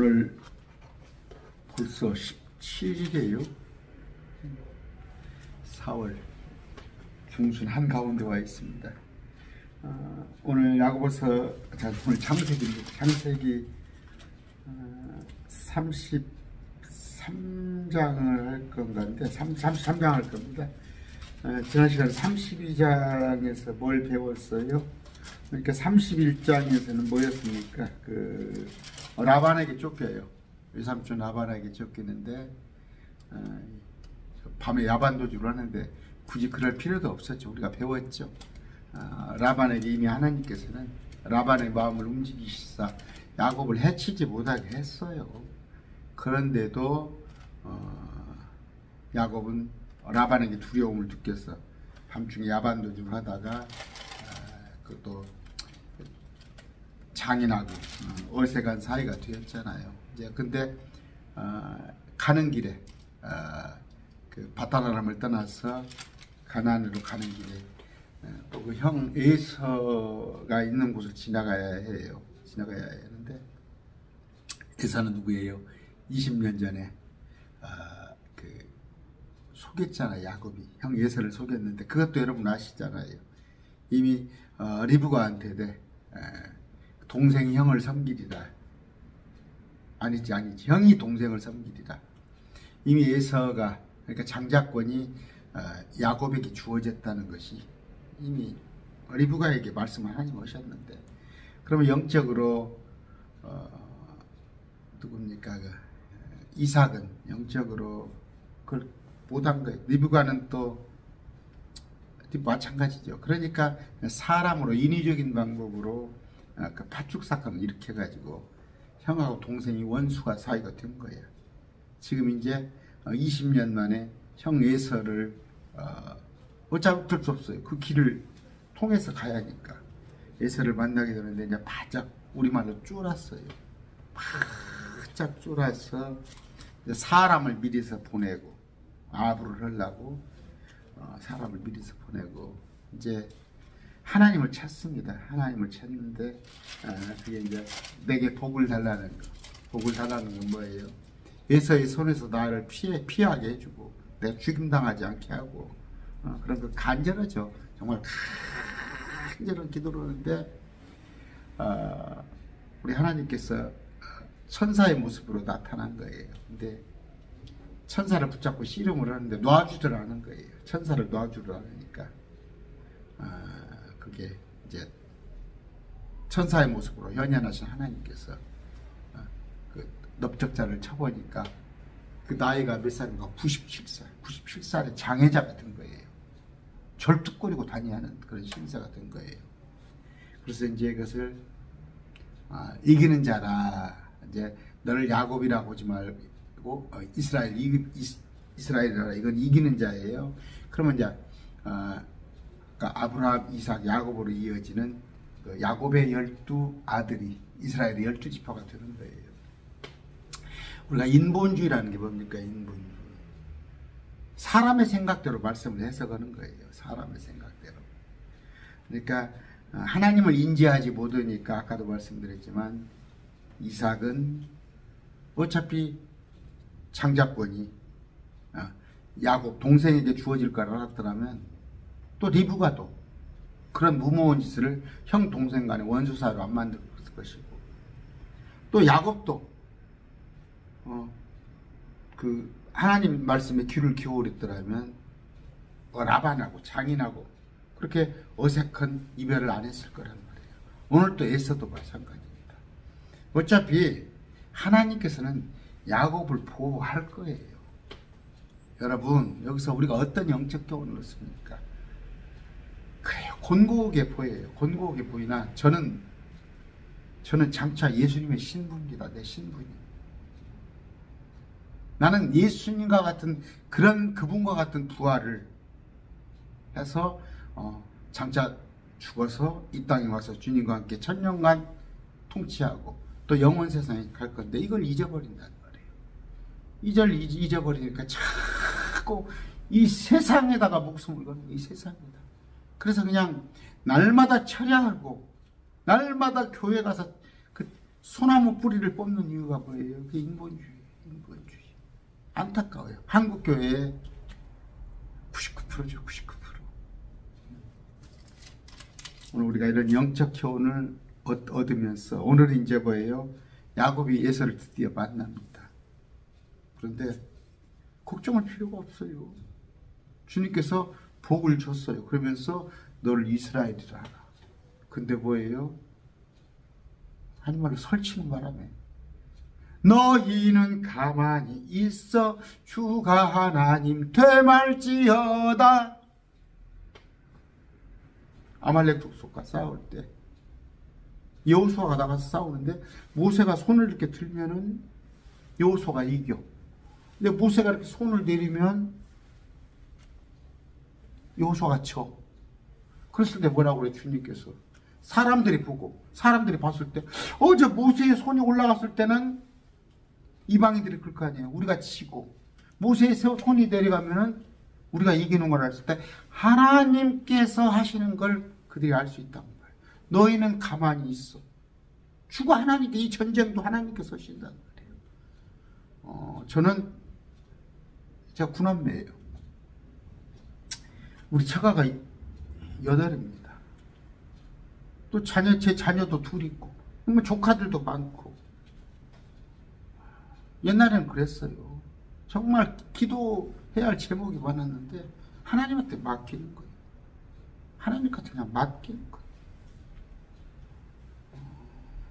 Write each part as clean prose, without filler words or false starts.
오늘 벌써 17일이에요. 4월 중순 한가운데 와 있습니다. 오늘 야고보서, 오늘 창세기입니다. 창세기 33장을 할 건가인데, 33장 할 겁니다. 지난 시간 32장에서 뭘 배웠어요? 그러니까 31장에서는 뭐였습니까? 라반에게 쫓겨요. 외삼촌 라반에게 쫓기는데, 밤에 야반도주를 하는데 굳이 그럴 필요도 없었죠. 우리가 배웠죠. 라반에게 이미 하나님께서는 라반의 마음을 움직이시사 야곱을 해치지 못하게 했어요. 그런데도 야곱은 라반에게 두려움을 느껴서 밤중에 야반도주를 하다가 그것도 장인하고 어색한 사이가 되었잖아요. 이제 근데 가는 길에 그 바다람을 떠나서 가나안으로 가는 길에 또 그 형 에서가 있는 곳을 지나가야 해요. 지나가야 하는데, 에서는 누구예요? 20년 전에 속였잖아요. 야곱이 형 에서를 속였는데, 그것도 여러분 아시잖아요. 이미 리브가한테 동생이 형을 섬기리라. 아니지 형이 동생을 섬기리라. 이미 에서가, 그러니까 장자권이 야곱에게 주어졌다는 것이 이미 리브가에게 말씀을 하나님 하셨는데, 그러면 영적으로 누굽니까? 이삭은 영적으로 그걸 못한 거예요. 리브가는 또 마찬가지죠. 그러니까 사람으로 인위적인 방법으로 그 파축 사건을 일으켜가지고 형하고 동생이 원수가 사이가 된 거예요. 지금 이제 20년 만에 형 에서를 어쩔 수 없어요. 그 길을 통해서 가야 하니까 에서를 만나게 되는데, 이제 바짝 우리말로 쫄았어요. 바짝 쫄아서 사람을 미리서 보내고, 아부를 하려고 사람을 미리서 보내고 이제 하나님을 찾습니다. 하나님을 찾는데, 그게 이제 내게 복을 달라는 거. 복을 달라는 건 뭐예요? 에서의 손에서 나를 피하게 해주고 내가 죽임당하지 않게 하고, 그런 거 간절하죠. 정말 간절한 기도를 하는데, 우리 하나님께서 천사의 모습으로 나타난 거예요. 근데 천사를 붙잡고 씨름을 하는데 놔주질 않은 거예요. 천사를 놔주질 않으니까 그게 이제 천사의 모습으로 현현하신 하나님께서 그 넓적자를 쳐보니까 그 나이가 몇 살인가? 97살. 97살의 장애자가 된 거예요. 절뚝거리고 다니는 그런 신사가 된 거예요. 그래서 이제 이것을 이기는 자라, 이제 너를 야곱이라고 하지 말고 이스라엘이라, 이건 이기는 자예요. 그러면 이제 그러니까 아브라함, 이삭, 야곱으로 이어지는 그 야곱의 12아들이 이스라엘의 12지파가 되는 거예요. 우리가 인본주의라는 게 뭡니까? 인본주의. 사람의 생각대로 말씀을 해석하는 거예요. 사람의 생각대로. 그러니까 하나님을 인지하지 못하니까, 아까도 말씀드렸지만, 이삭은 어차피 장자권이 야곱 동생에게 주어질 걸 알았더라면, 또 리브가도 그런 무모한 짓을 형 동생 간의 원수 사이로 안 만들 것이고, 또 야곱도 그 하나님 말씀에 귀를 기울였더라면 라반하고 장인하고 그렇게 어색한 이별을 안 했을 거란 말이에요. 오늘 또 에서도 마찬가지입니다. 어차피 하나님께서는 야곱을 보호할 거예요. 여러분, 여기서 우리가 어떤 영적 교훈을 얻습니까? 그래요. 곤고하게 보여요. 곤고하게 보이나 저는 장차 예수님의 신부입니다. 내 신부님. 나는 예수님과 같은 그분과 같은 부활을 해서 장차 죽어서 이 땅에 와서 주님과 함께 천년간 통치하고 또 영원 세상에 갈 건데, 이걸 잊어버린다는 말이에요. 잊어버리니까 자꾸 이 세상에다가 목숨을 거는 거예요. 이 세상에다. 그래서 그냥 날마다 철야하고 날마다 교회 가서 소나무 뿌리를 뽑는 이유가 뭐예요? 그게 인본주의. 안타까워요. 한국교회의 99%죠, 99%. 오늘 우리가 이런 영적 교훈을 얻으면서, 오늘은 이제 뭐예요? 야곱이 에서를 드디어 만납니다. 그런데 걱정할 필요가 없어요. 주님께서 복을 줬어요. 그러면서 너를 이스라엘이라 하라. 근데 뭐예요? 하나님을 설치는 바람에 너희는 가만히 있어 주가 하나님 되말지어다. 아말렉 족속과 싸울 때 여호수아가 나가서 싸우는데 모세가 손을 이렇게 들면은 여호수아가 이겨. 근데 모세가 이렇게 손을 내리면 여호수아가 져. 그랬을 때 뭐라고 그래 주님께서? 사람들이 보고, 사람들이 봤을 때, 저 모세의 손이 올라갔을 때는 이방인들이 그럴 거 아니에요. 우리가 치고, 모세의 손이 내려가면은 우리가 이기는 걸 알았을 때 하나님께서 하시는 걸 그들이 알 수 있다는 거예요. 너희는 가만히 있어. 주가 하나님께, 이 전쟁도 하나님께서 하신다는 거예요. 제가 구남매예요. 우리 처가가 8입니다. 또 제 자녀도 2 있고, 조카들도 많고. 옛날에는 그랬어요. 정말 기도해야 할 제목이 많았는데 하나님한테 맡기는 거예요. 하나님한테 그냥 맡기는 거예요.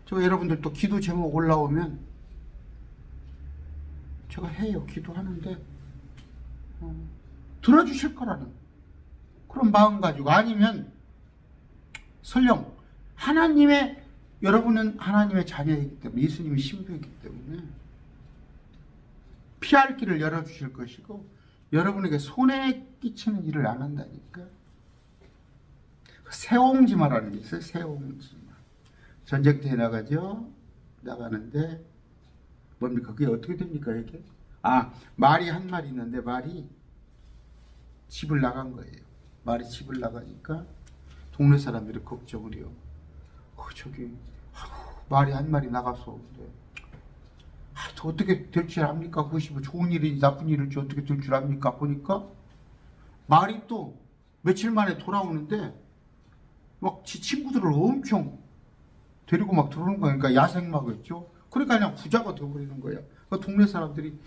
저 여러분들도 기도 제목 올라오면 제가 해요. 기도하는데 들어주실 거라는 그런 마음 가지고, 아니면 설령 여러분은 하나님의 자녀이기 때문에, 예수님이 신부이기 때문에 피할 길을 열어주실 것이고, 여러분에게 손해 끼치는 일을 안 한다니까. 새옹지마라는 게 있어요. 새옹지마. 전쟁터에 나가는데 뭡니까? 그게 어떻게 됩니까? 이게? 말이 한 마리 있는데 말이 집을 나간 거예요. 말이 집을 나가니까 동네 사람들이 걱정을 해요. 말이 한 마리 나가서 어떻게 될 줄 압니까? 그것이 뭐 좋은 일인지 나쁜 일인지 어떻게 될 줄 압니까? 보니까 말이 또 며칠 만에 돌아오는데 막 지 친구들을 엄청 데리고 막 들어오는 거야. 그러니까 야생마겠죠. 그러니까 그냥 부자가 되어버리는 거야. 그러니까 동네 사람들이,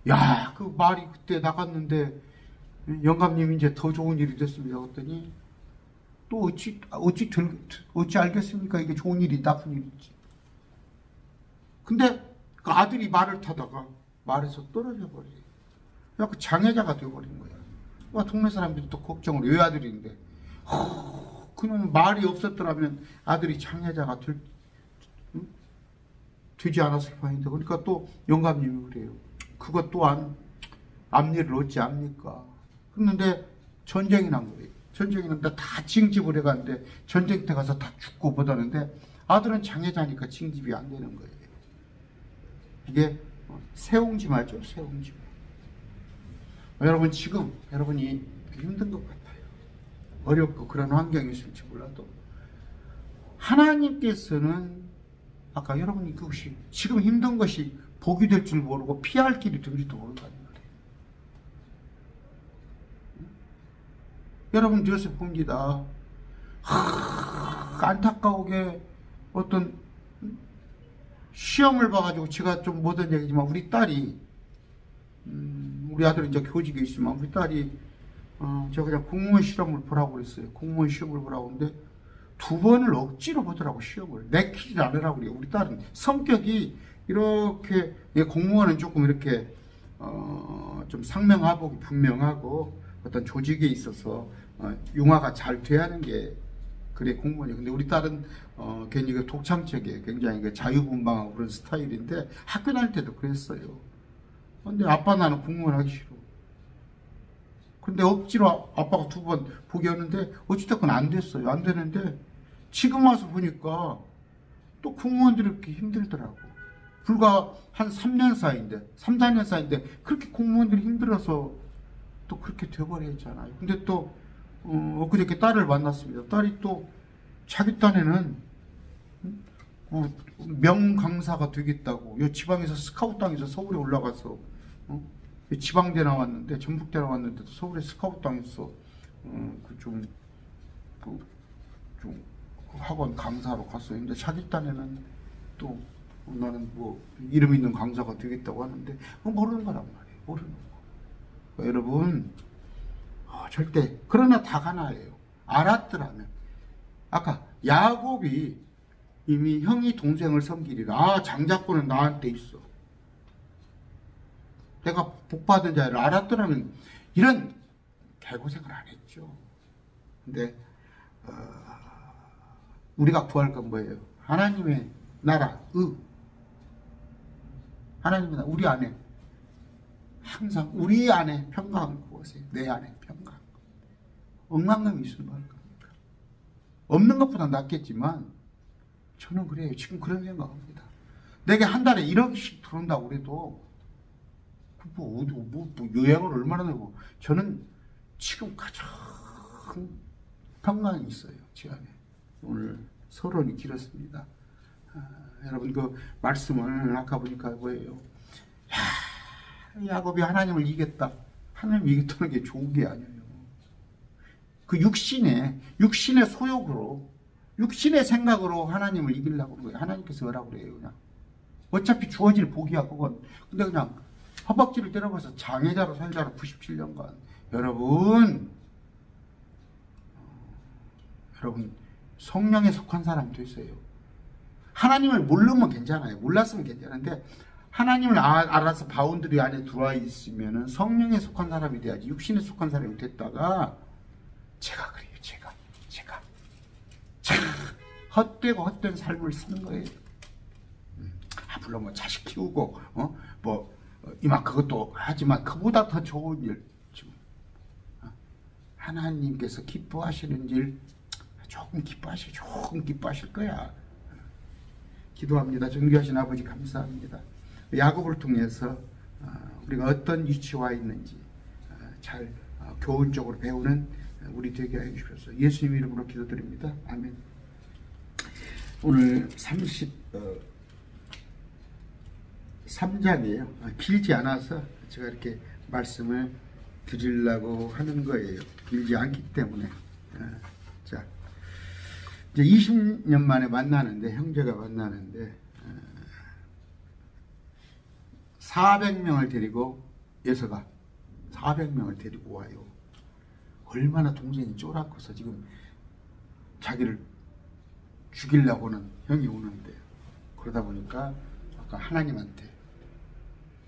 야, 그 말이 그때 나갔는데 영감님 이제 더 좋은 일이 됐습니다. 그랬더니 또 어찌 알겠습니까? 이게 좋은 일이 나쁜 일인지. 근데 그 아들이 말을 타다가 말에서 떨어져 버려요. 그 장애자가 되어버린 거야. 동네 사람들이 또 걱정을 해요. 외아들인데. 그놈 말이 없었더라면 아들이 장애자가 되지 않았을 판인데. 그러니까 또 영감님이 그래요. 그것 또한 앞일을 어찌 압니까? 그런데 전쟁이 난 거예요. 전쟁이 났는데 다 징집을 해가는데 전쟁터 가서 다 죽고 보다는데 아들은 장애자니까 징집이 안 되는 거예요. 이게 새옹지마죠. 새옹지마. 여러분, 지금 여러분이 힘든 것 같아요. 어렵고 그런 환경이 있을지 몰라도 하나님께서는 아까 여러분이 그것이 지금 힘든 것이 복이 될 줄 모르고 피할 길이 될지도 모른다는 거예요. 여러분 뒤에서 봅니다. 안타까우게 어떤 시험을 봐가지고, 제가 좀 못한 얘기지만 우리 딸이 우리 아들은 이제 교직에 있지만 우리 딸이 제가 그냥 공무원 시험을 보라고 그랬어요. 공무원 시험을 보라고 했는데 2번을 억지로 보더라고. 시험을 내키지 않으라고 그래요. 우리 딸은 성격이 이렇게, 공무원은 조금 이렇게 좀 상명하복이 분명하고 어떤 조직에 있어서 융화가 잘 돼야 하는 게 그래 공무원이. 근데 우리 딸은 괜히 그 독창적이에요. 굉장히 그 자유분방하고 그런 스타일인데 학교 다닐 때도 그랬어요. 근데 아빠 나는 공무원 하기 싫어. 근데 억지로 아빠가 2번 보게 하는데 어찌됐건 안 됐어요. 안 되는데 지금 와서 보니까 또 공무원들이 그렇게 힘들더라고. 불과 한 3년 사이인데, 3, 4년 사이인데 그렇게 공무원들이 힘들어서 또 그렇게 돼버렸잖아요. 근데 또 엊그저께 딸을 만났습니다. 딸이 또 자기 딴에는 명강사가 되겠다고. 요 지방에서 스카우트 당해서 서울에 올라가서 지방대 나왔는데, 전북대 나왔는데 서울에 스카우트 당했어. 좀 학원 강사로 갔어요. 근데 자기 딴에는 또 나는 뭐 이름 있는 강사가 되겠다고 하는데 모르는 거란 말이에요. 모르는 거. 여러분, 절대. 그러나 다 하나예요. 알았더라면. 아까 야곱이 이미 형이 동생을 섬기리라. 장자권은 나한테 있어. 내가 복받은 자를 알았더라면 이런 개고생을 안 했죠. 근데 우리가 구할 건 뭐예요? 하나님의 나라, 하나님의 나라, 우리 안에 항상 우리 안에 평강을 구하세요. 내 안에 평강. 억만금이 있으면 뭐 할 겁니까? 없는 것보다 낫겠지만 저는 그래요. 지금 그런 생각합니다. 내게 한 달에 1억씩 들어온다고 그래도 뭐 요양을 얼마나 내고, 저는 지금 가장 평강이 있어요. 제 안에. 오늘 서론이 길었습니다. 여러분, 그 말씀을 아까 보니까 뭐예요? 야곱이 하나님을 이겼다. 하나님을 이겼다는 게 좋은 게 아니에요. 그 육신의 소욕으로, 육신의 생각으로 하나님을 이기려고 그래요. 하나님께서 뭐라고 그래요? 그냥 어차피 주어질 복이야 그건. 근데 그냥 허벅지를 때려봐서 장애자로 살자로 97년간. 여러분 성령에 속한 사람이 됐어요. 하나님을 모르면 괜찮아요. 몰랐으면 괜찮은데 하나님을 알아서 바운드리 안에 들어와 있으면 성령에 속한 사람이 돼야지. 육신에 속한 사람이 됐다가 제가 그래요. 제가 헛되고 헛된 삶을 쓰는 거예요. 물론 뭐 자식 키우고 이만 그것도 하지만 그보다 더 좋은 일, 지금 하나님께서 기뻐하시는 일 조금 기뻐하실 거야. 기도합니다. 존귀하신 아버지 감사합니다. 야곱을 통해서 우리가 어떤 위치와 있는지 잘 교훈적으로 배우는 우리 되게 해 주셔서 예수님 이름으로 기도드립니다. 아멘. 오늘 33장이에요. 길지 않아서 제가 이렇게 말씀을 드리려고 하는 거예요. 길지 않기 때문에. 자, 이제 20년 만에 만나는데, 형제가 만나는데 400명을 데리고, 예서가 400명을 데리고 와요. 얼마나 동생이 쫄았고서 지금 자기를 죽이려고는 형이 오는데, 그러다 보니까 아까 하나님한테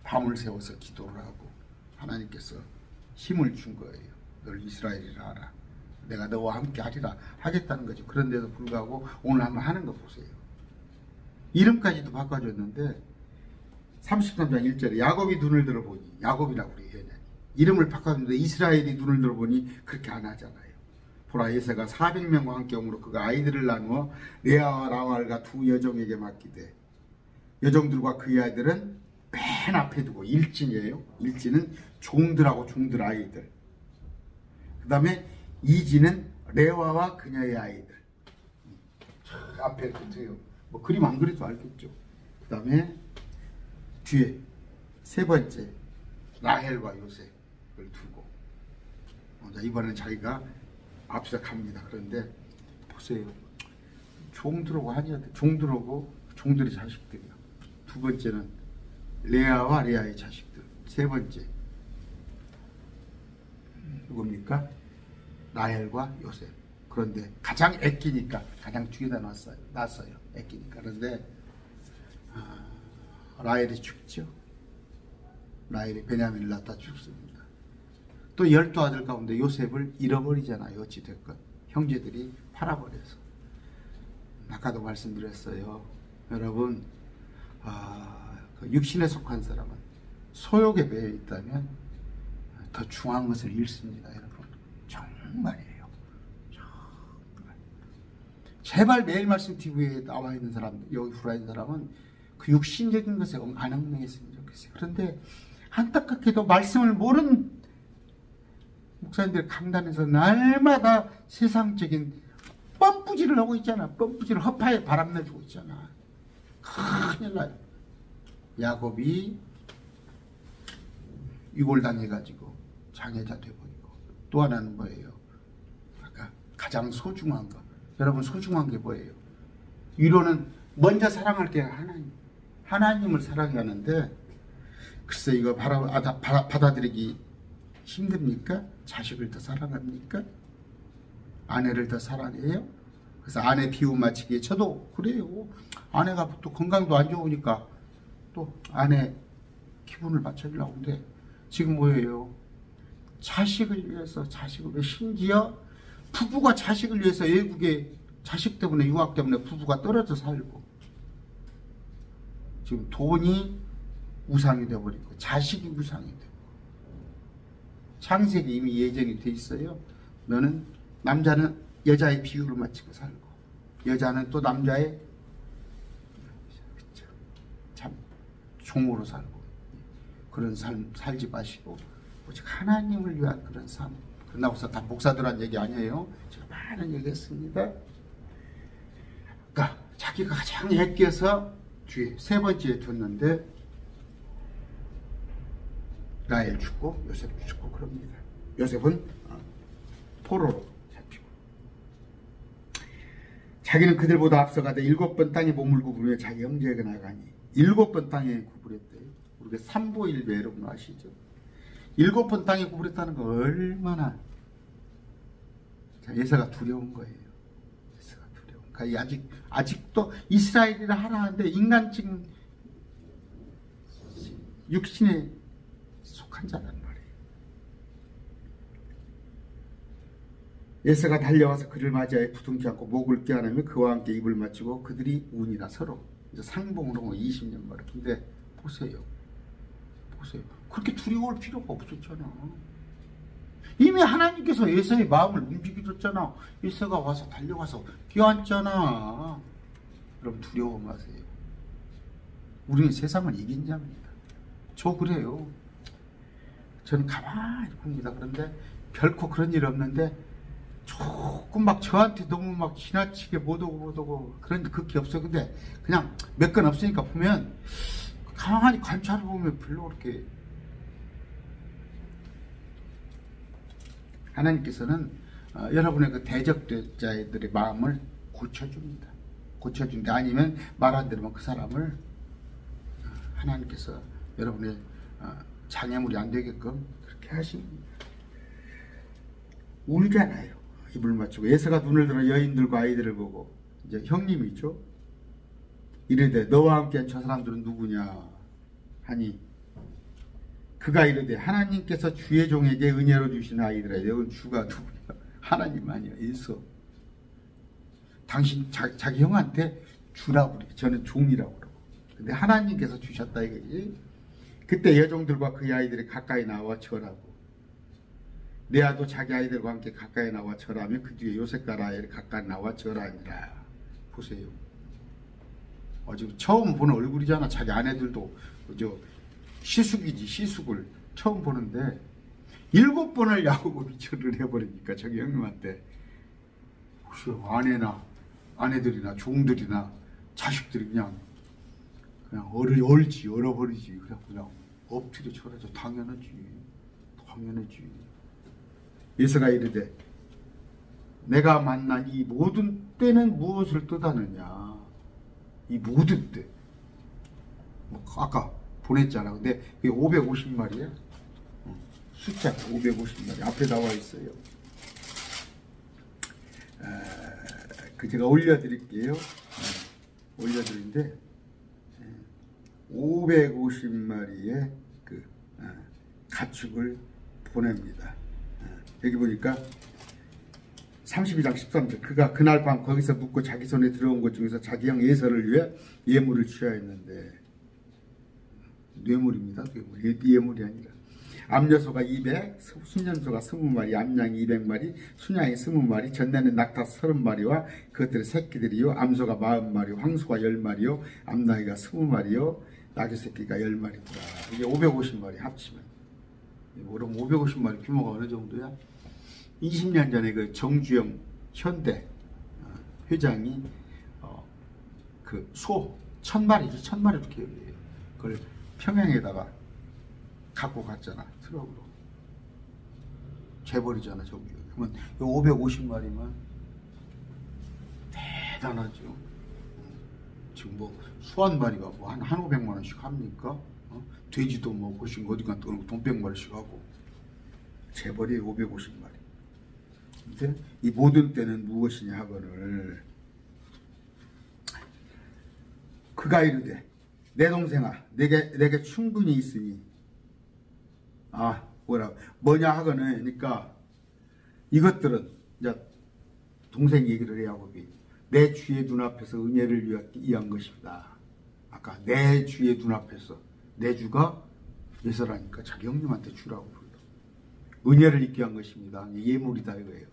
밤을 새워서 기도를 하고 하나님께서 힘을 준 거예요. 널 이스라엘이라 하라. 내가 너와 함께 하리라 하겠다는 거죠. 그런데도 불구하고 오늘 한번 하는 거 보세요. 이름까지도 바꿔줬는데 33장 1절에 야곱이 눈을 들어보니, 야곱이라고 그래요. 이름을 바꿨는데 이스라엘이 눈을 들어보니 그렇게 안 하잖아요. 보라, 예새가 400명과 함께 오므로 그가 아이들을 나누어 레아와 라헬과 두 여종에게 맡기되 여종들과 그의 아이들은 맨 앞에 두고, 일진이에요. 일진은 종들하고 종들 아이들. 그 다음에 이진은 레아와 그녀의 아이들. 앞에 두요. 뭐 그림 안 그래도 알겠죠. 그 다음에 뒤에 세 번째 라헬과 요셉을 두고, 이번에는 자기가 앞서 갑니다. 그런데 보세요. 종들하고 하니한테, 종들하고 종들의 자식들이요. 두 번째는 레아와 레아의 자식들. 세 번째 누굽니까? 라헬과 요셉. 그런데 가장 애끼니까 가장 뒤에다 놨어요. 애끼니까. 그런데 라헬이 죽죠. 라헬이 베냐민을 낳다 죽습니다. 또 12아들 가운데 요셉을 잃어버리잖아요. 어찌됐건 형제들이 팔아버려서. 아까도 말씀드렸어요. 여러분, 그 육신에 속한 사람은 소욕에 매여 있다면 더 중요한 것을 잃습니다. 여러분, 정말이에요. 정말. 제발 매일 말씀 TV에 나와 있는 사람, 여기 들어와 있는 사람은 그 육신적인 것에 안 얽매였으면 좋겠어요. 그런데 안타깝게도 말씀을 모르는 목사님들 강단에서 날마다 세상적인 뻔뿌질을 하고 있잖아. 뻔뿌질을 허파에 바람 내주고 있잖아. 큰일 나요. 야곱이 유골당해가지고 장애자 돼버리고, 또 하나는 뭐예요? 아까 가장 소중한 거. 여러분, 소중한 게 뭐예요? 위로는 먼저 사랑할 게 하나님. 하나님을 사랑해야 하는데, 글쎄 이거 받아들이기 힘듭니까? 자식을 더 사랑합니까? 아내를 더 사랑해요? 그래서 아내 비유 맞추기에 저도 그래요. 아내가 또 건강도 안 좋으니까 또 아내 기분을 맞춰주려고 하는데, 지금 뭐예요? 자식을 위해서, 심지어 부부가 자식을 위해서 외국에 자식 때문에, 유학 때문에 부부가 떨어져 살고, 지금 돈이 우상이 되어버리고 자식이 우상이 되고, 창세기 이미 예정이 돼 있어요. 너는, 남자는 여자의 비유를 맞추고 살고, 여자는 또 남자의 참 종으로 살고, 그런 삶 살지 마시고 오직 하나님을 위한 그런 삶. 그런다고 해서 다 목사들한 얘기 아니에요. 제가 많은 얘기 했습니다. 그러니까 자기가 가장 애껴서 뒤에 세 번째에 뒀는데, 라헬 죽고 요셉 죽고 그럽니다. 요셉은 포로로 잡히고, 자기는 그들보다 앞서가되 7번 땅에 몸을 구부리며 자기 형제에게 나가니, 7번 땅에 구부렸대요. 우리가 삼보일배 여러분 아시죠? 7번 땅에 구부렸다는 거 얼마나 예사가 두려운 거예요. 예사가 두려운. 그러니까 아직도 이스라엘이라 하나 하는데 인간적인 육신에 속한 자란 말이에요. 예사가 달려와서 그를 맞이하여 부둥키 안고 목을 껴안으며 그와 함께 입을 맞추고 그들이 운이라 서로 이제 상봉으로 20년 만에. 근데 보세요. 그렇게 두려울 필요가 없었잖아. 이미 하나님께서 예서의 마음을 움직여줬잖아. 예서가 와서 달려가서 껴안잖아. 여러분, 두려워 마세요. 우리는 세상을 이긴 자입니다. 저 그래요. 저는 가만히 봅니다. 그런데 결코 그런 일 없는데, 조금 막 저한테 너무 막 지나치게 못 오고 그런 그게 없어요. 근데 그냥 몇 건 없으니까 보면, 가만히 관찰을 보면 별로 그렇게. 하나님께서는 여러분의 그 대적자들의 마음을 고쳐줍니다. 고쳐준다. 아니면 말 안 들으면 그 사람을 하나님께서 여러분의 장애물이 안 되게끔 그렇게 하십니다. 울잖아요. 입을 맞추고. 예서가 눈을 들어 여인들과 아이들을 보고, 이제 형님이죠. 이르되 너와 함께한 저 사람들은 누구냐 하니, 그가 이르되 하나님께서 주의 종에게 은혜로 주신 아이들아. 여기 주가 누구냐? 하나님 아니야. 예서. 당신 자기 형한테 주라고 그래. 저는 종이라고 그러고. 근데 하나님께서 주셨다 이거지. 그때 여종들과 그의 아이들이 가까이 나와 절하고, 레아도 자기 아이들과 함께 가까이 나와 절하며 그 뒤에 요셉과 라헬이 가까이 나와 절하니라. 보세요. 지금 처음 보는 얼굴이잖아. 자기 아내들도 시숙이지. 시숙을 처음 보는데 7번을 야곱이 절을 해버리니까 자기 형님한테, 혹시 아내들이나 종들이나 자식들이 그냥 얼어버리지. 그냥 엎드려 절하죠. 당연하지. 예서가 이르되 내가 만난 이 모든 때는 무엇을 뜻하느냐. 이 모든 때. 아까 보냈잖아. 근데 이게 550마리야. 숫자 550마리. 앞에 나와 있어요. 제가 올려드릴게요. 올려드리는데 550마리의 가축을 보냅니다. 여기 보니까 32장 13절. 그가 그날 밤 거기서 묵고 자기 손에 들어온 것 중에서 자기 형 예서를 위해 예물을 취하였는데, 뇌물입니다. 예물이 아니라. 암여소가 200, 순년소가 20마리, 암양이 200마리, 순양이 20마리, 전내는 낙타 30마리와 그것들의 새끼들이요, 암소가 40마리, 황소가 10마리요, 암나귀가 20마리요, 낙이 새끼가 10마리더라. 이게 550마리 합치면. 그럼 550마리 규모가 어느 정도야? 20년 전에 그 정주영 현대 회장이 그 1000마리죠. 1000마리로 계획해요. 그걸 평양에다가 갖고 갔잖아. 트럭으로. 재벌이잖아, 저기. 그러면 550마리면 대단하죠. 지금 뭐 수한 마리가 뭐 한 500만 원씩 합니까? 돼지도 뭐 고식 어디가 돈 100마리씩 하고. 재벌이 550마리. 근데 이 모든 때는 무엇이냐 하거늘 그가 이르되 내 동생아 내게 충분히 있으니 뭐냐 하거늘 그러니까 이것들은 이제 동생 얘기를 해야고 내 주의 눈앞에서 은혜를 위한 것입니다. 아까 내 주의 눈앞에서 내 주가 예서라니까 자기 형님한테 주라고 불러. 은혜를 입게 한 것입니다. 예물이다 이거예요.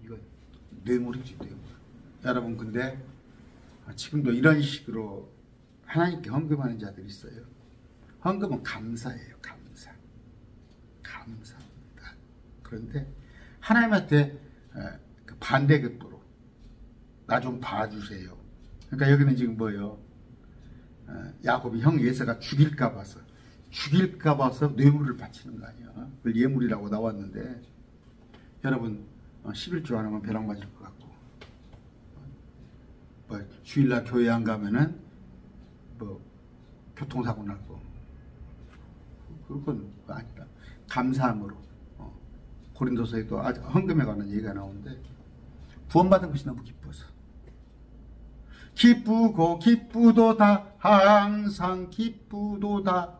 이거 뇌물이지 뇌물. 여러분 근데 지금도 이런 식으로 하나님께 헌금하는 자들이 있어요. 헌금은 감사예요. 감사합니다. 그런데 하나님한테 반대급부로 나 좀 봐주세요. 그러니까 여기는 지금 뭐예요? 야곱이 형 예서가 죽일까 봐서 뇌물을 바치는 거 아니야. 그걸 예물이라고 나왔는데 여러분 11조 안 하면 벼락 맞을 것 같고 뭐 주일날 교회 안 가면은 뭐 교통사고 나고 그건 아니다. 감사함으로 고린도서에도 아주 헌금에 관한 얘기가 나오는데 구원받은 것이 너무 기뻐서 기쁘도다 항상 기쁘도다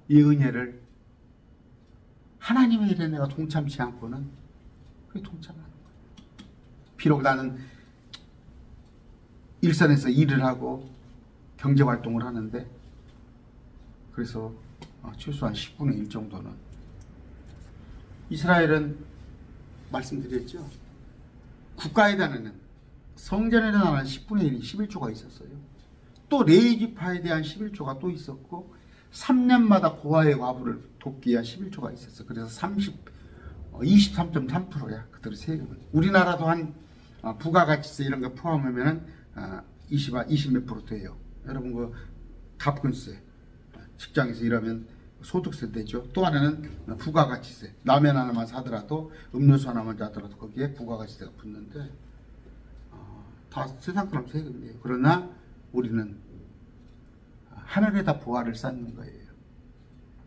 이 은혜를 하나님의 일에 내가 동참치 않고는 그게 동참하는 거예요. 비록 나는 일선에서 일을 하고 경제활동을 하는데 그래서 최소한 10분의 1 정도는 이스라엘은 말씀드렸죠. 국가에 대한 성전에 대한 10분의 1이 11조가 있었어요. 또 레위지파에 대한 11조가 또 있었고 3년마다 고아의 과부를 돕기 위한 11조가 있었어. 그래서 23.3%야. 그들의 세금은. 우리나라도 한 부가가치세 이런 거 포함하면은 20 몇 프로 돼요. 여러분 그 갑근세 직장에서 일하면 소득세 되죠. 또 하나는 부가가치세. 라면 하나만 사더라도 음료수 하나만 사더라도 거기에 부가가치세가 붙는데 다 세상 사람 세금이에요. 그러나 우리는 하늘에다 보화를 쌓는 거예요.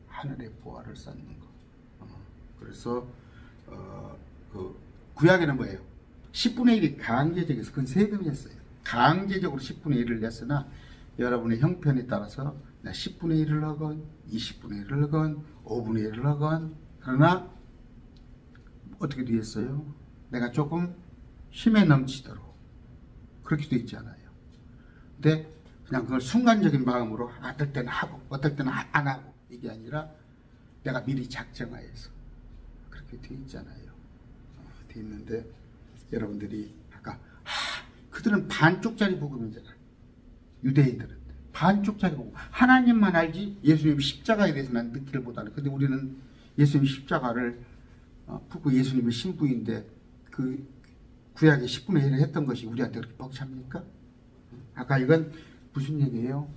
하늘에 보화를 쌓는 거. 그래서 그 구약에는 뭐예요? 10분의 1이 강제적이어서 그건 세금이었어요. 강제적으로 10분의 1을 냈으나 여러분의 형편에 따라서 10분의 1을 하건 20분의 1을 하건 5분의 1을 하건 그러나 어떻게 되겠어요? 내가 조금 힘에 넘치도록 그렇게 돼 있잖아요. 근데 그냥 그걸 순간적인 마음으로 어떨 때는 하고 어떨 때는 안 하고 이게 아니라 내가 미리 작정하여서 그렇게 돼 있잖아요. 돼 있는데 여러분들이 아까 그들은 반쪽짜리 복음이잖아. 유대인들은 반쪽짜리 복음. 하나님만 알지 예수님 십자가에 대해서 난 느끼를 못하는. 근데 우리는 예수님 십자가를 붙고 예수님의 신부인데 그 구약의 10분의 1을 했던 것이 우리한테 그렇게 벅찹니까? 아까 이건 무슨 얘기예요?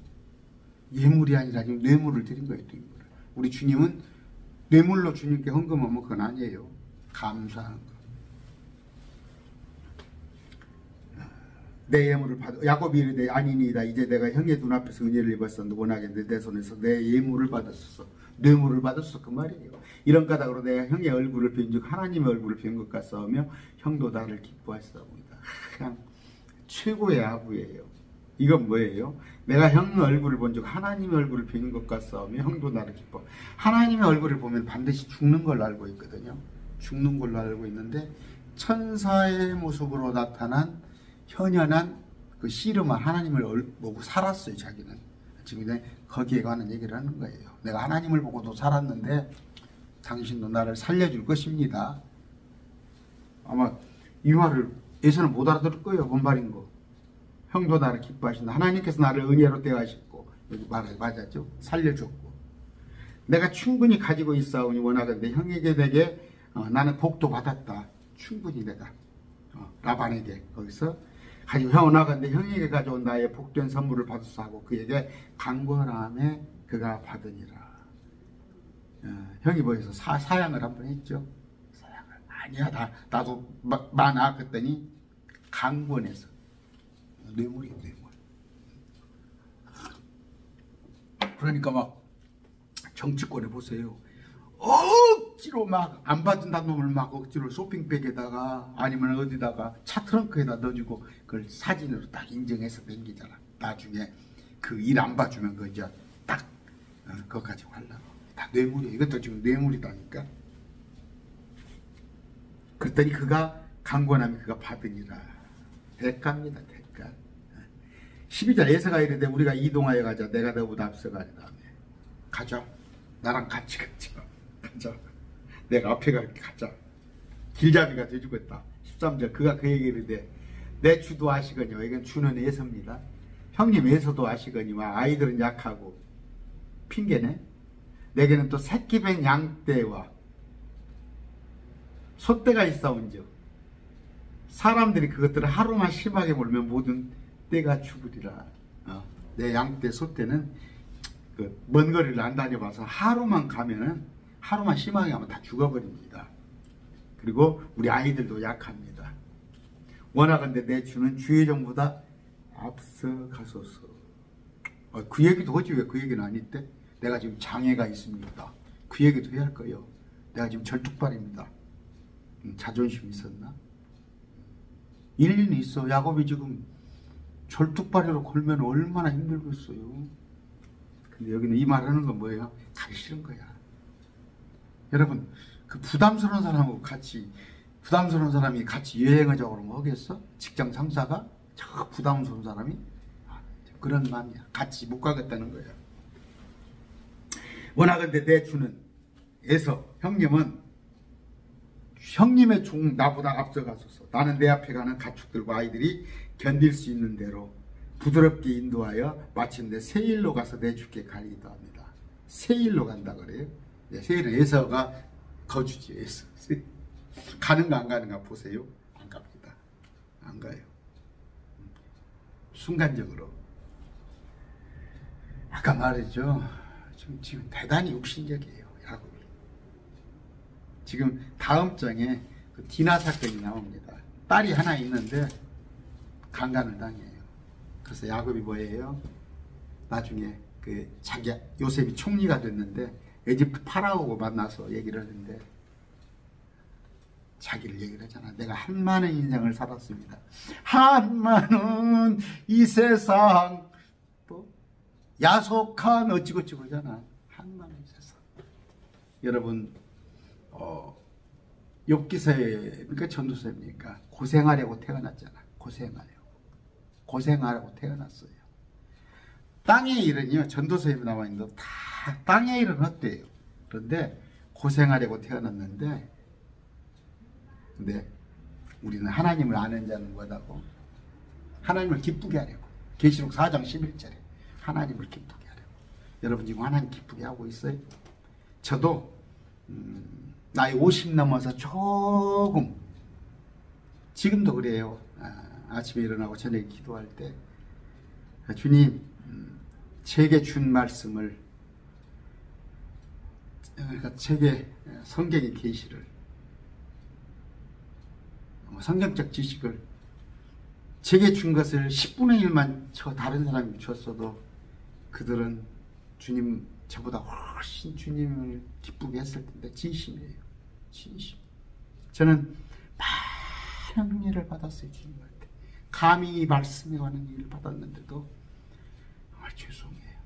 예물이 아니라 지금 뇌물을 드린 거예요. 뇌물을. 우리 주님은 뇌물로 주님께 헌금하면 그건 아니에요. 감사한 거. 내 예물을 받아 야곱이 이르되 아니니이다. 이제 내가 형의 눈앞에서 은혜를 입었었는데 원하겠는데 내 손에서 내 예물을 받았었어. 뇌물을 받았어. 그 말이에요. 이런 까닭으로 내가 형의 얼굴을 뵌즉 하나님의 얼굴을 뵌 것 같사오며 형도 나를 기뻐하시다옵니다. 그냥 최고의 아부예요. 이건 뭐예요? 내가 형의 얼굴을 본즉 하나님의 얼굴을 뵌 것 같사오며 형도 나를 기뻐. 하나님의 얼굴을 보면 반드시 죽는 걸로 알고 있거든요. 죽는 걸로 알고 있는데 천사의 모습으로 나타난 현연한 그 씨름한 하나님을 보고 살았어요. 자기는 지금 거기에 관한 얘기를 하는 거예요. 내가 하나님을 보고도 살았는데 당신도 나를 살려줄 것입니다. 아마 이 말을 예서는 못 알아들을 거예요. 뭔 말인 거. 형도 나를 기뻐하신다. 하나님께서 나를 은혜로 대하셨고 여기 말이 맞았죠. 살려줬고 내가 충분히 가지고 있사오니 원하건대 형에게 내게 나는 복도 받았다. 충분히 내가 라반에게 거기서 가지고 형은 나간데 형에게 가져온 나의 복된 선물을 받으소 하고 그에게 간구하라매 그가 받으니라. 형이 뭐해서 사양을 한번 했죠. 사양을. 아니야, 나도 많아. 그랬더니 강권해서 뇌물이에요, 뇌물. 그러니까 막 정치권에 보세요. 억지로 막 안 받은다는 놈을 막 억지로 쇼핑백에다가 아니면 어디다가 차 트렁크에다 넣어주고 그걸 사진으로 딱 인증해서 남기잖아. 나중에 그 일 안 봐주면 그 이제 딱 그거 가지고 하려고. 다 뇌물이야. 이것도 지금 뇌물이다니까. 그랬더니 그가 강권하면 그가 받으니라. 대가입니다. 대가. 12절 에서가 이르되 우리가 이동하여 가자. 내가 너보다 앞서가리라. 가자. 나랑 같이 가자. 가자. 내가 앞에 가자. 길잡이가 돼주겠다. 13절 그가 그에게 이르되 내 주도 아시거니와. 이건 주는 에서입니다. 형님 에서도 아시거니와 아이들은 약하고 핑계네. 내게는 또 새끼뱀 양떼와 소떼가 있사온즉 사람들이 그것들을 하루만 심하게 몰면 모든 떼가 죽으리라. 내 양떼 소떼는 그 먼 거리를 안 다녀봐서 하루만 가면은 하루만 심하게 하면 다 죽어버립니다. 그리고 우리 아이들도 약합니다. 원하건대 내 주는 주의 종보다 앞서 가소서. 그 얘기도 하지 왜 그 얘기는 안 했대? 내가 지금 장애가 있습니다. 그 얘기도 해야 할 거예요. 내가 지금 절뚝발입니다. 자존심 있었나? 일리는 있어. 야곱이 지금 절뚝발이로 걸면 얼마나 힘들겠어요. 근데 여기는 이 말하는 건 뭐예요? 가기 싫은 거야. 여러분, 그 부담스러운 사람하고 같이, 부담스러운 사람이 같이 여행하자고 그러면 하겠어? 직장 상사가? 저 부담스러운 사람이? 그런 마음이야. 같이 못 가겠다는 거야. 원하건대 내 주는 에서 형님은 형님의 종 나보다 앞서가소서. 나는 내 앞에 가는 가축들과 아이들이 견딜 수 있는 대로 부드럽게 인도하여 마침내 세일로 가서 내 주께 가리기도 합니다. 세일로 간다 그래요. 네, 세일은 에서가 거주지. 에서 가는가 안 가는가 보세요. 안 갑니다. 안 가요. 순간적으로. 아까 말했죠. 지금 대단히 육신적이에요. 야곱이. 지금 다음 장에 그 디나 사건이 나옵니다. 딸이 하나 있는데 강간을 당해요. 그래서 야곱이 뭐예요? 나중에 그 자기 요셉이 총리가 됐는데 에집트 파라오고 만나서 얘기를 하는데 자기를 얘기를 하잖아. 내가 한많은 인생을 살았습니다. 한많은 이 세상 또 야속한 어찌고찌 그러잖아. 한많은 이 세상. 여러분 욥기서입니까 전도서입니까? 고생하려고 태어났잖아. 고생하려고 태어났어요. 땅의 일은요, 전도서에 나와 있는데 다 땅의 일은 헛되요. 그런데 고생하려고 태어났는데, 근데 우리는 하나님을 아는 자는 뭐다고? 하나님을 기쁘게 하려고. 계시록 4장 11절에 하나님을 기쁘게 하려고. 여러분 지금 하나님 기쁘게 하고 있어요? 저도 나이 50 넘어서 조금, 지금도 그래요. 아침에 일어나고 저녁에 기도할 때 주님 제게 준 말씀을, 그러니까 제게 성경의 계시를, 성경적 지식을 제게 준 것을 10분의 1만 저 다른 사람이 줬어도 그들은 주님 저보다 훨씬 주님을 기쁘게 했을 텐데 진심이에요. 진심. 저는 많은 은혜를 받았어요. 주님한테. 감히 말씀에 관한 일을 받았는데도 죄송해요.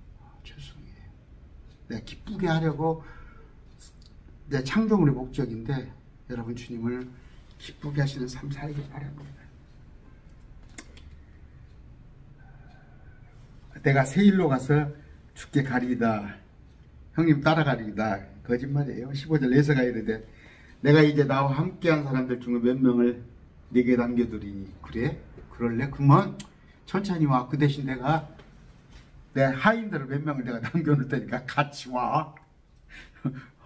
죄송해요. 내가 기쁘게 하려고 내 창조물의 목적인데 여러분 주님을 기쁘게 하시는 삶 살기 바랍니다. 내가 세일로 가서 죽게 가리이다. 형님 따라가리이다. 거짓말이에요. 15절 에서가 이르되 내가 이제 나와 함께한 사람들 중에 몇 명을 네게 남겨두리니. 그래? 그럴래? 그러면 천천히 와. 그 대신 내가 내 하인들을 몇 명을 내가 남겨놓을 테니까 같이 와.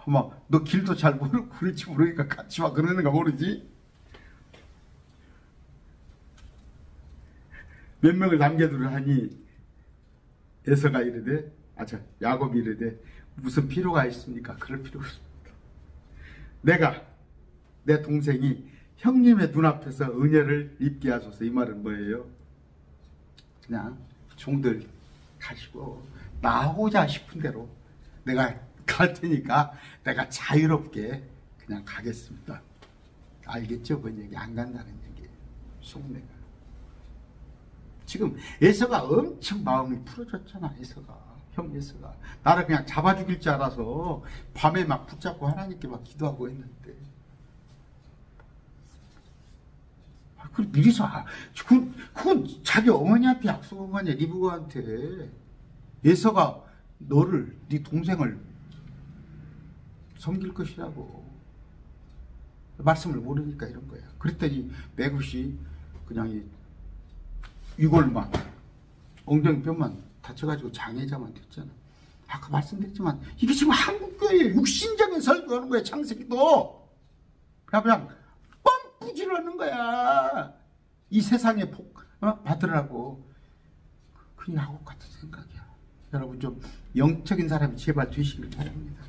어머, 너 길도 잘 모르고 그럴지 모르니까 같이 와 그러는가 모르지? 몇 명을 남겨두려 하니 에서가 이르되 야곱이 이르되 무슨 필요가 있습니까? 그럴 필요 없습니다. 내가 내 동생이 형님의 눈앞에서 은혜를 입게 하소서. 이 말은 뭐예요? 그냥 종들 가시고 나오자 싶은 대로 내가 갈 테니까 내가 자유롭게 그냥 가겠습니다. 알겠죠? 그 얘기 안 간다는 얘기예요. 속내가. 지금 에서가 엄청 마음이 풀어졌잖아. 형 에서가 나를 그냥 잡아 죽일 줄 알아서 밤에 막 붙잡고 하나님께 막 기도하고 했는데, 그걸 미리서 그건 자기 어머니한테 약속한 거 아니야. 리브가한테. 에서가 너를, 네 동생을 섬길 것이라고. 말씀을 모르니까 이런 거야. 그랬더니 메굿이 그냥 이걸만 엉덩이뼈만 다쳐가지고 장애자만 됐잖아. 아까 말씀드렸지만 이게 지금 한국교회에 육신적인 설교하는 거야. 창세기도 그냥 뻔뿌지를 하는 거야. 이 세상에 복 받으라고. 그 야곱 같은 생각이야. 여러분 좀 영적인 사람이 제발 되시길 바랍니다.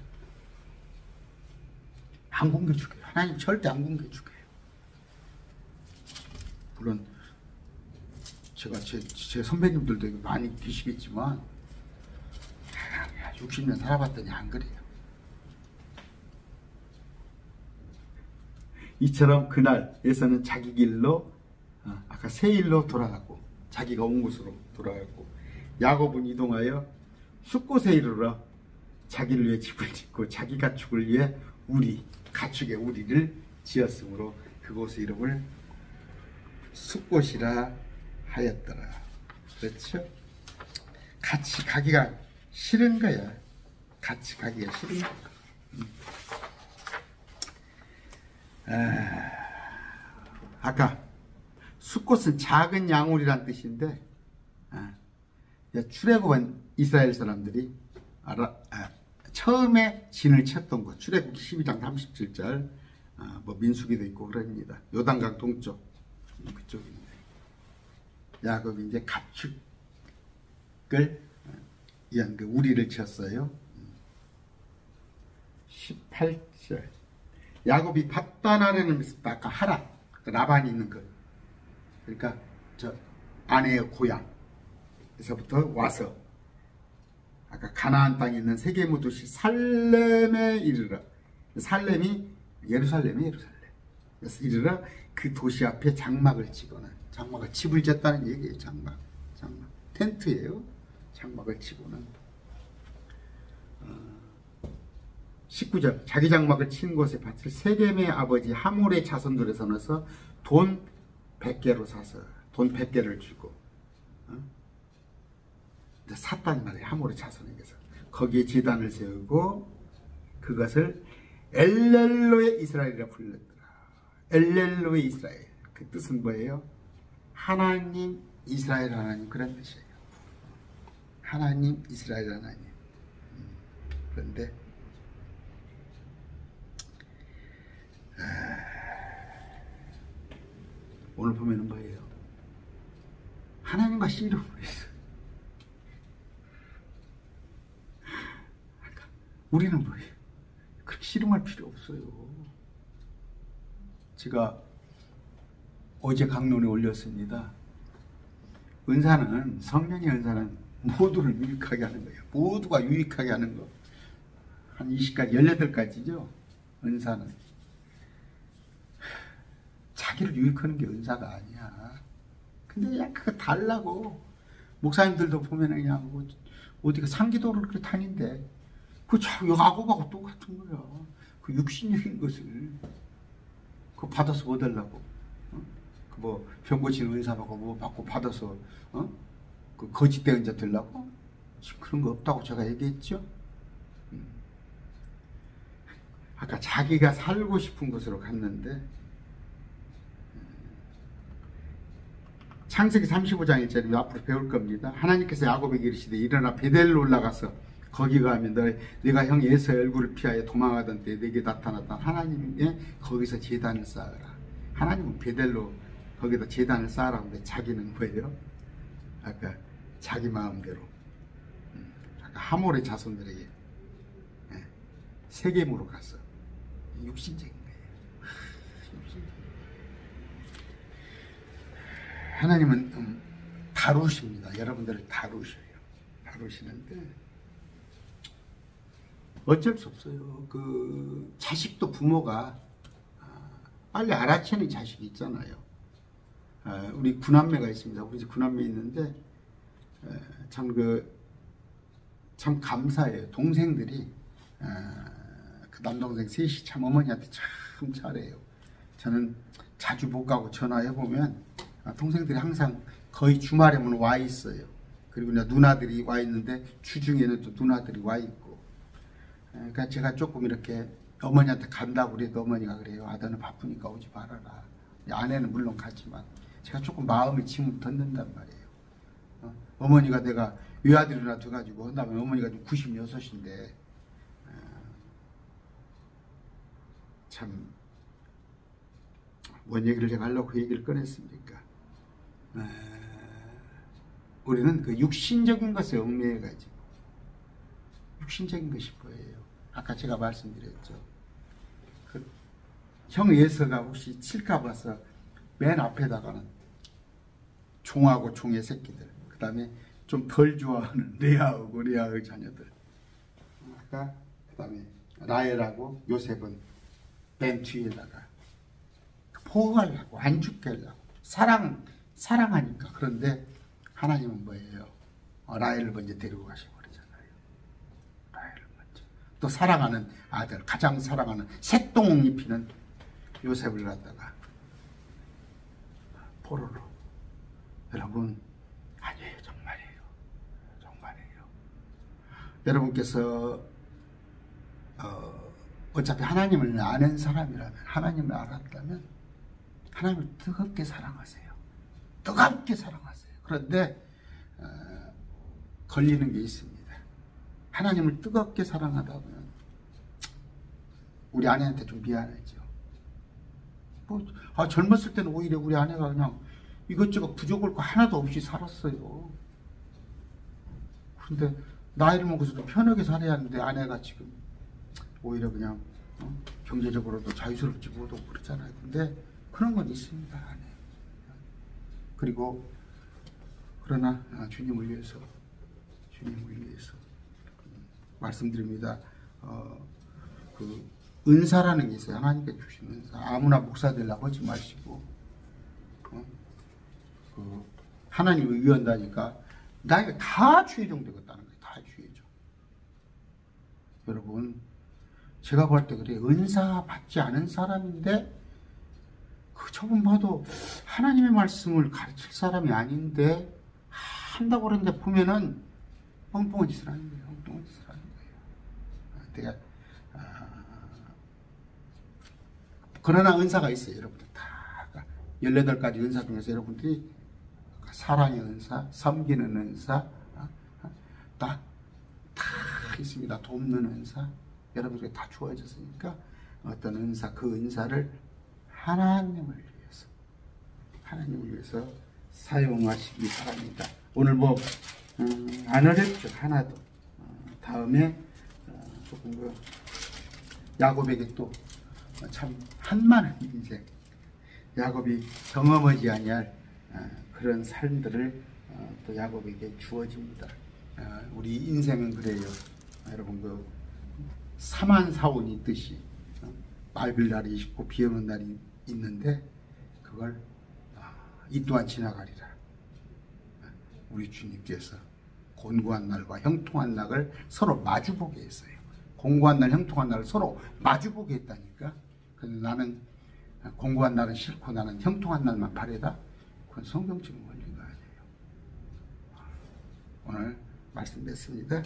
안 공개 죽여요. 하나님 절대 안 공개 죽여요. 물론 제가 제 선배님들도 많이 계시겠지만 60년 살아봤더니 안 그래요. 이처럼 그날에서는 자기 길로 아까 세일로 돌아가고 자기가 온 곳으로 돌아갔고, 야곱은 이동하여 숫곳에 이르러 자기를 위해 집을 짓고 자기 가축을 위해 가축의 우리를 지었으므로 그곳의 이름을 숫곳이라 하였더라. 그렇죠? 같이 가기가 싫은 거야. 같이 가기가 싫은 거야. 아까 숫곳은 작은 양울이란 뜻인데, 출애굽한 이스라엘 사람들이 처음에 진을 쳤던 곳, 출애굽기 12장 37절, 민수기도 있고 그럽니다. 요단강 동쪽 그쪽입니다. 야곱이 이제 가축을 위한 그 우리를 쳤어요. 18절. 야곱이 밧단 아까 하란, 라반이 있는 것. 그러니까 저 아내의 고향에서부터 와서 아까 가나안 땅에 있는 세겜의 도시 살렘에 이르러, 살렘이 예루살렘에 이르러 그 도시 앞에 장막을 치고는, 장막을 집을 졌다는 얘기예요. 장막 텐트예요. 장막을 치고는 19절 자기 장막을 친 곳에 밭을 세겜의 아버지 하몰의 자손들에 서너서 돈 100개로 사서 돈 100개를 주고 샀단 말이에요. 하몰의 자손에게서. 거기에 제단을 세우고 그것을 엘렐로의 이스라엘이라 불렀더라. 엘렐로의 이스라엘. 그 뜻은 뭐예요? 하나님, 이스라엘 하나님, 그런 뜻이에요. 하나님, 이스라엘 하나님. 그런데 오늘 보면은 뭐예요? 하나님과 씨름을 했어. 우리는 뭐예요? 그렇게 씨름할 필요 없어요. 제가 어제 강론에 올렸습니다. 은사는, 성령의 은사는 모두를 유익하게 하는 거예요. 모두가 유익하게 하는 거. 한 20가지, 18가지죠. 은사는. 자기를 유익하는 게 은사가 아니야. 근데 그냥 그거 달라고. 목사님들도 보면 그냥 뭐 어디가 상기도를 그렇게 다닌대. 그 야곱하고 똑같은 거야. 그 육신적인 것을 그거 받아서 뭐 달라고? 그 뭐 병 고치는 은사 받고 뭐 받고 받아서 그 거짓 대언자 되려고? 그런 거 없다고 제가 얘기했죠. 아까 자기가 살고 싶은 곳으로 갔는데, 창세기 35장 1절에 앞으로 배울 겁니다. 하나님께서 야곱에게 이르시되 일어나 베델로 올라가서 거기 가면 내가 형 에서의 얼굴을 피하여 도망하던 때 내게 나타났던 하나님의 거기서 제단을 쌓으라. 하나님은 베델로 거기다 제단을 쌓으라고 하는데 자기는 뭐예요? 아까 자기 마음대로 아까 하몰의 자손들에게 세겜으로 가서 육신적인 거예요. 하나님은 다루십니다. 여러분들을 다루셔요. 다루시는데 어쩔 수 없어요. 그 자식도 부모가 빨리 알아채는 자식이 있잖아요. 우리 구남매가 있습니다. 우리 집 구남매 있는데 참 감사해요. 동생들이 그 남동생 셋이 참 어머니한테 참 잘해요. 저는 자주 못 가고 전화해 보면 동생들이 항상 거의 주말에만 와 있어요. 그리고 누나들이 와 있는데 주중에는 또 누나들이 와 있고. 그러니까 제가 조금 이렇게 어머니한테 간다고 그래도 어머니가 그래요. 아들은 바쁘니까 오지 말아라. 아내는 물론 가지만 제가 조금 마음에 짐을 던든단 말이에요. 어머니가 내가 외아들이나 돼가지고 한다면 어머니가 96인데 참 뭔 얘기를 제가 하려고 그 얘기를 꺼냈습니까? 우리는 그 육신적인 것에 얽매여가지고 육신적인 것이 보여요. 아까 제가 말씀드렸죠. 그 형 예서가 혹시 칠까 봐서 맨 앞에다가는 종하고 종의 새끼들, 그 다음에 좀 덜 좋아하는 레아하고 레아의 자녀들, 아까 그 다음에 라헬하고 요셉은 맨 뒤에다가 보호하려고 안 죽게 하려고 사랑하니까. 그런데 하나님은 뭐예요? 라헬을 먼저 데리고 가셔버리잖아요. 라헬을 먼저. 또 사랑하는 아들, 가장 사랑하는 새똥 입히는 요셉을 갖다가 포로로. 여러분, 아니에요. 정말이에요. 정말이에요. 여러분께서 어차피 하나님을 아는 사람이라면, 하나님을 알았다면 하나님을 뜨겁게 사랑하세요. 뜨겁게 사랑하세요. 그런데 걸리는 게 있습니다. 하나님을 뜨겁게 사랑하다 보면 우리 아내한테 좀 미안하죠. 젊었을 때는 오히려 우리 아내가 그냥 이것저것 부족할 거 하나도 없이 살았어요. 그런데 나이를 먹어서도 편하게 살아야 하는데 아내가 지금 오히려 그냥 경제적으로도 자유스럽지 못하고 그렇잖아요. 근데 그런 건 있습니다. 안에. 그리고 그러나 주님을 위해서 말씀드립니다. 그 은사라는 게 있어요. 하나님께 주신 은사. 아무나 목사 되려고 하지 마시고 그 하나님을 위한다니까 나에게 다 주의종 되겠다는 거예요. 다 주의종. 여러분, 제가 볼 때 그래요. 은사 받지 않은 사람인데 그 저분 봐도 하나님의 말씀을 가르칠 사람이 아닌데 한다고 그러는데 보면은 뻥뻥한 짓을 하는 거예요. 엉뚱한 짓을 하는 거예요. 그러나 은사가 있어요. 여러분들 다 18가지 은사 중에서 여러분들이 사랑의 은사, 섬기는 은사 다 있습니다. 돕는 은사 여러분들에게 다 주어졌으니까 어떤 은사, 그 은사를 하나님을 위해서 사용하시기 바랍니다. 오늘 안 어렵죠. 하나도. 다음에 조금 그 야곱에게 또 참 한많은 인생, 야곱이 경험하지 아니할 그런 삶들을 또 야곱에게 주어집니다. 우리 인생은 그래요. 여러분 그 사만사온이 있듯이 맑을 날이 있고 비 오는 날이 있는데 그걸 이 또한 지나가리라. 우리 주님께서 곤고한 날과 형통한 날을 서로 마주보게 했어요. 공고한 날, 형통한 날을 서로 마주보게 했다니까. 그런데 나는 공고한 날은 싫고 나는 형통한 날만 바래다. 그건 성경적인 원리가 아니에요. 오늘 말씀 냈습니다.